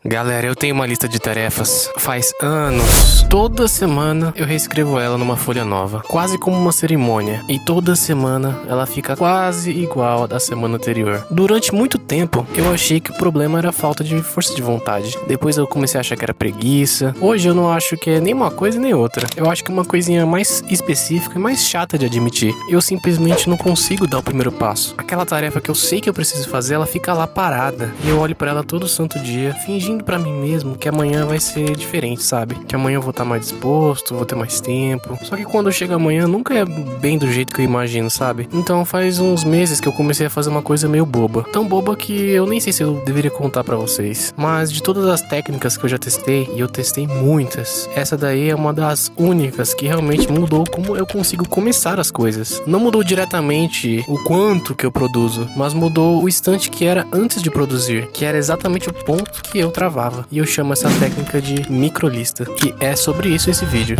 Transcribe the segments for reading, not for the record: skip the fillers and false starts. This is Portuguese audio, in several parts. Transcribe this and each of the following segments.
Galera, eu tenho uma lista de tarefas faz anos. Toda semana eu reescrevo ela numa folha nova, quase como uma cerimônia. E toda semana ela fica quase igual à da semana anterior. Durante muito tempo eu achei que o problema era a falta de força de vontade. Depois eu comecei a achar que era preguiça. Hoje eu não acho que é nem uma coisa nem outra. Eu acho que é uma coisinha mais específica e mais chata de admitir. Eu simplesmente não consigo dar o primeiro passo. Aquela tarefa que eu sei que eu preciso fazer, ela fica lá parada. E eu olho pra ela todo santo dia, fingindo pra mim mesmo que amanhã vai ser diferente, sabe? Que amanhã eu vou estar mais disposto, vou ter mais tempo. Só que quando chega amanhã, nunca é bem do jeito que eu imagino, sabe? Então faz uns meses que eu comecei a fazer uma coisa meio boba. Tão boba que eu nem sei se eu deveria contar pra vocês. Mas de todas as técnicas que eu já testei, e eu testei muitas, essa daí é uma das únicas que realmente mudou como eu consigo começar as coisas. Não mudou diretamente o quanto que eu produzo, mas mudou o instante que era antes de produzir, que era exatamente o ponto que eu travava. E eu chamo essa técnica de microlista. E é sobre isso esse vídeo.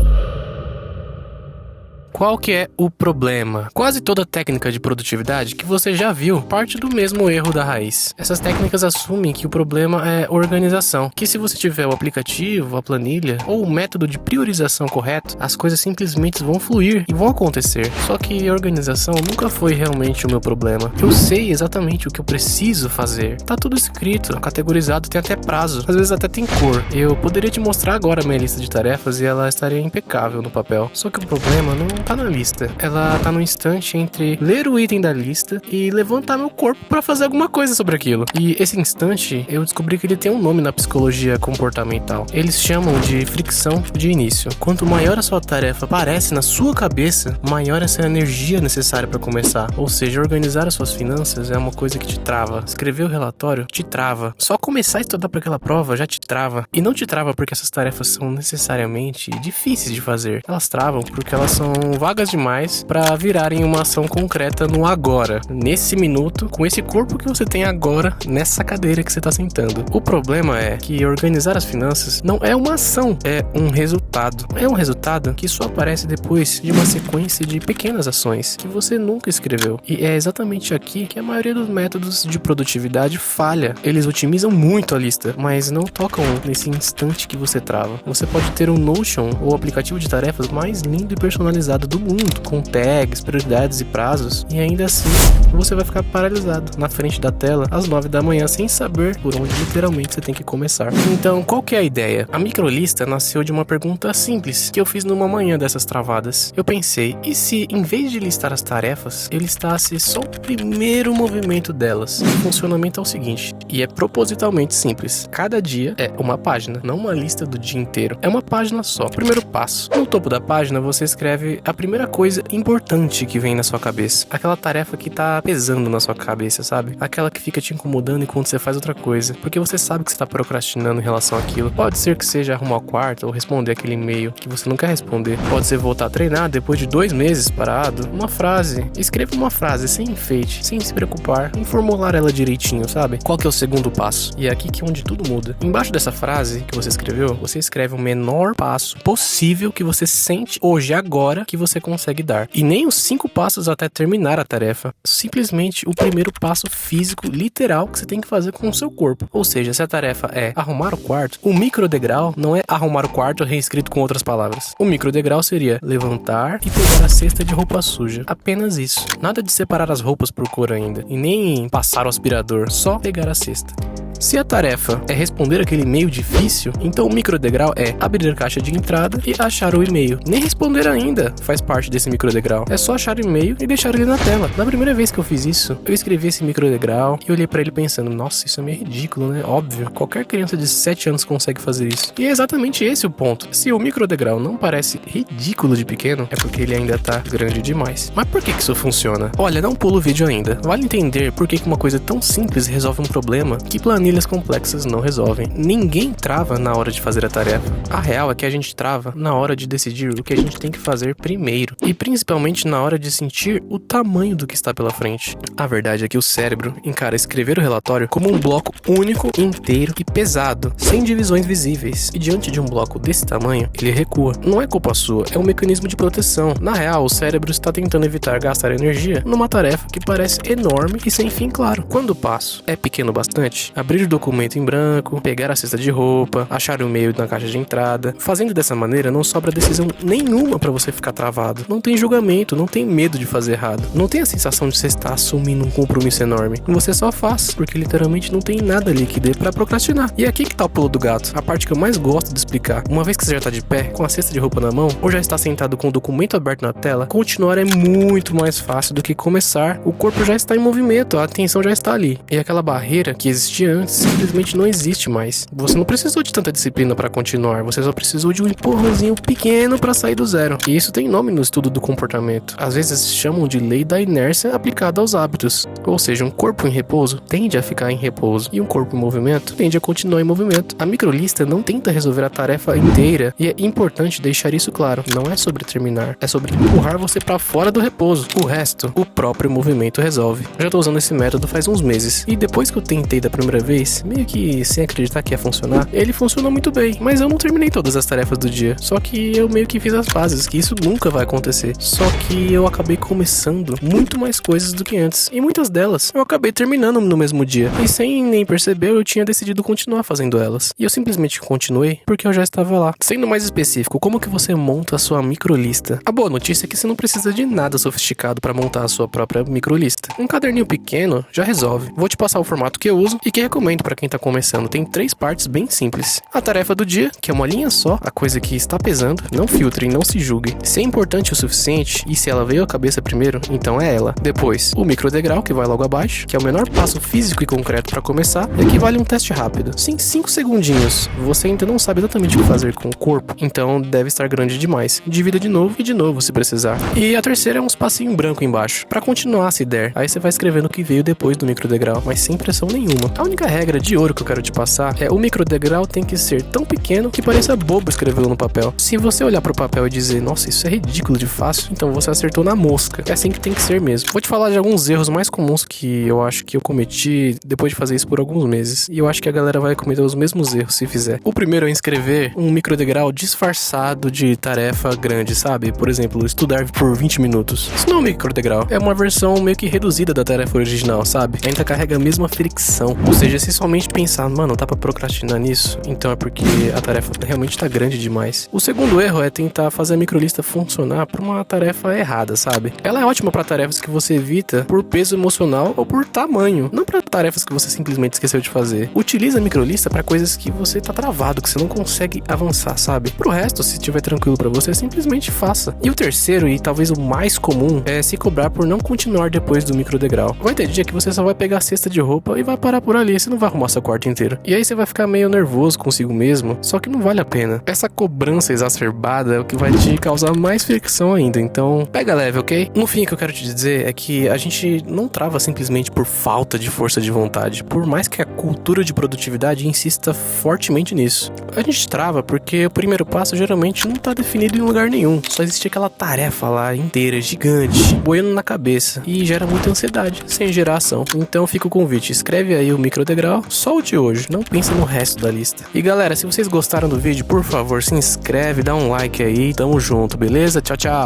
Qual que é o problema? Quase toda técnica de produtividade que você já viu parte do mesmo erro da raiz. Essas técnicas assumem que o problema é organização, que se você tiver o aplicativo, a planilha ou o método de priorização correto, as coisas simplesmente vão fluir e vão acontecer. Só que a organização nunca foi realmente o meu problema. Eu sei exatamente o que eu preciso fazer. Tá tudo escrito, categorizado, tem até prazo, às vezes até tem cor. Eu poderia te mostrar agora a minha lista de tarefas e ela estaria impecável no papel. Só que o problema não tá na lista. Ela tá no instante entre ler o item da lista e levantar meu corpo pra fazer alguma coisa sobre aquilo. E esse instante, eu descobri que ele tem um nome na psicologia comportamental. Eles chamam de fricção de início. Quanto maior a sua tarefa parece na sua cabeça, maior essa energia necessária pra começar. Ou seja, organizar as suas finanças é uma coisa que te trava. Escrever o relatório te trava. Só começar a estudar pra aquela prova já te trava. E não te trava porque essas tarefas são necessariamente difíceis de fazer. Elas travam porque elas são vagas demais para virarem uma ação concreta no agora, nesse minuto, com esse corpo que você tem agora, nessa cadeira que você tá sentando. O problema é que organizar as finanças não é uma ação, é um resultado. É um resultado que só aparece depois de uma sequência de pequenas ações que você nunca escreveu. E é exatamente aqui que a maioria dos métodos de produtividade falha. Eles otimizam muito a lista, mas não tocam nesse instante que você trava. Você pode ter um Notion ou aplicativo de tarefas mais lindo e personalizado do mundo, com tags, prioridades e prazos, e ainda assim você vai ficar paralisado na frente da tela às 9 da manhã sem saber por onde literalmente você tem que começar. Então, qual que é a ideia? A microlista nasceu de uma pergunta simples que eu fiz numa manhã dessas travadas. Eu pensei, e se em vez de listar as tarefas, eu listasse só o primeiro movimento delas? O funcionamento é o seguinte, e é propositalmente simples. Cada dia é uma página, não uma lista do dia inteiro. É uma página só. Primeiro passo. No topo da página você escreve a primeira coisa importante que vem na sua cabeça. Aquela tarefa que tá pesando na sua cabeça, sabe? Aquela que fica te incomodando enquanto você faz outra coisa. Porque você sabe que você tá procrastinando em relação àquilo. Pode ser que seja arrumar o quarto ou responder aquele e-mail que você não quer responder. Pode ser voltar a treinar depois de 2 meses parado. Uma frase. Escreva uma frase sem enfeite, sem se preocupar em formular ela direitinho, sabe? Qual que é o segundo passo? E é aqui que é onde tudo muda. Embaixo dessa frase que você escreveu, você escreve o menor passo possível que você sente hoje, agora, que você consegue dar. E nem os 5 passos até terminar a tarefa. Simplesmente o primeiro passo físico, literal, que você tem que fazer com o seu corpo. Ou seja, se a tarefa é arrumar o quarto, o micro degrau não é arrumar o quarto reescrito com outras palavras. O micro degrau seria levantar e pegar a cesta de roupa suja. Apenas isso. Nada de separar as roupas por cor ainda. E nem passar o aspirador. Só pegar a cesta. Se a tarefa é responder aquele e-mail difícil, então o micro degrau é abrir a caixa de entrada e achar o e-mail. Nem responder ainda faz parte desse micro degrau. É só achar o e-mail e deixar ele na tela. Na primeira vez que eu fiz isso, eu escrevi esse micro degrau e olhei pra ele pensando, nossa, isso é meio ridículo, né? Óbvio, qualquer criança de 7 anos consegue fazer isso. E é exatamente esse o ponto. Se o micro degrau não parece ridículo de pequeno, é porque ele ainda tá grande demais. Mas por que isso funciona? Olha, não pula o vídeo ainda. Vale entender por que uma coisa tão simples resolve um problema que planilhas complexas não resolvem. Ninguém trava na hora de fazer a tarefa. A real é que a gente trava na hora de decidir o que a gente tem que fazer primeiro. E principalmente na hora de sentir o tamanho do que está pela frente. A verdade é que o cérebro encara escrever o relatório como um bloco único, inteiro e pesado, sem divisões visíveis. E diante de um bloco desse tamanho, ele recua. Não é culpa sua, é um mecanismo de proteção. Na real, o cérebro está tentando evitar gastar energia numa tarefa que parece enorme e sem fim claro. Quando o passo é pequeno bastante, abrir abrir o documento em branco, pegar a cesta de roupa, achar o e-mail na caixa de entrada. Fazendo dessa maneira, não sobra decisão nenhuma pra você ficar travado. Não tem julgamento, não tem medo de fazer errado. Não tem a sensação de você estar assumindo um compromisso enorme. Você só faz, porque literalmente não tem nada ali que dê pra procrastinar. E aqui que tá o pulo do gato, a parte que eu mais gosto de explicar. Uma vez que você já tá de pé, com a cesta de roupa na mão, ou já está sentado com o documento aberto na tela, continuar é muito mais fácil do que começar. O corpo já está em movimento, a atenção já está ali. E aquela barreira que existia antes simplesmente não existe mais. Você não precisou de tanta disciplina para continuar, você só precisou de um empurrãozinho pequeno para sair do zero. E isso tem nome no estudo do comportamento. Às vezes chamam de lei da inércia aplicada aos hábitos. Ou seja, um corpo em repouso tende a ficar em repouso e um corpo em movimento tende a continuar em movimento. A microlista não tenta resolver a tarefa inteira e é importante deixar isso claro. Não é sobre terminar, é sobre empurrar você para fora do repouso. O resto, o próprio movimento resolve. Já tô usando esse método faz uns meses e depois que eu tentei da primeira vez, meio que sem acreditar que ia funcionar, ele funcionou muito bem, mas eu não terminei todas as tarefas do dia. Só que eu meio que fiz as pazes, que isso nunca vai acontecer. Só que eu acabei começando muito mais coisas do que antes, e muitas delas eu acabei terminando no mesmo dia. E sem nem perceber, eu tinha decidido continuar fazendo elas. E eu simplesmente continuei porque eu já estava lá. Sendo mais específico, como que você monta a sua microlista? A boa notícia é que você não precisa de nada sofisticado para montar a sua própria microlista. Um caderninho pequeno já resolve. Vou te passar o formato que eu uso e que recomendo para quem tá começando. Tem 3 partes bem simples. A tarefa do dia, que é uma linha só, a coisa que está pesando. Não filtre, não se julgue. Se é importante o suficiente e se ela veio à cabeça primeiro, então é ela. Depois, o microdegrau, que vai logo abaixo, que é o menor passo físico e concreto para começar, e equivale a um teste rápido. Sim, 5 segundinhos. Você ainda não sabe exatamente o que fazer com o corpo, então deve estar grande demais. Divida de novo e de novo se precisar. E a terceira é um espacinho branco embaixo, para continuar se der. Aí você vai escrevendo o que veio depois do microdegrau, mas sem pressão nenhuma. A única regra de ouro que eu quero te passar é o microdegrau tem que ser tão pequeno que pareça bobo escrevê-lo no papel. Se você olhar pro papel e dizer, nossa, isso é ridículo de fácil, então você acertou na mosca. É assim que tem que ser mesmo. Vou te falar de alguns erros mais comuns que eu acho que eu cometi depois de fazer isso por alguns meses. E eu acho que a galera vai cometer os mesmos erros se fizer. O primeiro é escrever um microdegrau disfarçado de tarefa grande, sabe? Por exemplo, estudar por 20 minutos. Isso não é um microdegrau. É uma versão meio que reduzida da tarefa original, sabe? Ainda carrega a mesma fricção. Ou seja, se somente pensar, mano, tá pra procrastinar nisso, então é porque a tarefa realmente tá grande demais. O segundo erro é tentar fazer a microlista funcionar pra uma tarefa errada, sabe? Ela é ótima pra tarefas que você evita por peso emocional ou por tamanho, não pra tarefas que você simplesmente esqueceu de fazer. Utiliza a microlista pra coisas que você tá travado, que você não consegue avançar, sabe? Pro resto, se estiver tranquilo pra você, simplesmente faça. E o terceiro, e talvez o mais comum, é se cobrar por não continuar depois do microdegrau. Vai ter dia que você só vai pegar a cesta de roupa e vai parar por ali, você não vai arrumar seu quarto inteiro. E aí você vai ficar meio nervoso consigo mesmo, só que não vale a pena. Essa cobrança exacerbada é o que vai te causar mais fricção ainda, então pega leve, ok? No fim, o que eu quero te dizer é que a gente não trava simplesmente por falta de força de vontade, por mais que a cultura de produtividade insista fortemente nisso. A gente trava porque o primeiro passo geralmente não tá definido em lugar nenhum, só existe aquela tarefa lá inteira, gigante, boiando na cabeça, e gera muita ansiedade, sem gerar ação. Então fica o convite, escreve aí o microdegrau, só o de hoje, não pensa no resto da lista. E galera, se vocês gostaram do vídeo, por favor, se inscreve, dá um like aí, tamo junto, beleza? Tchau, tchau!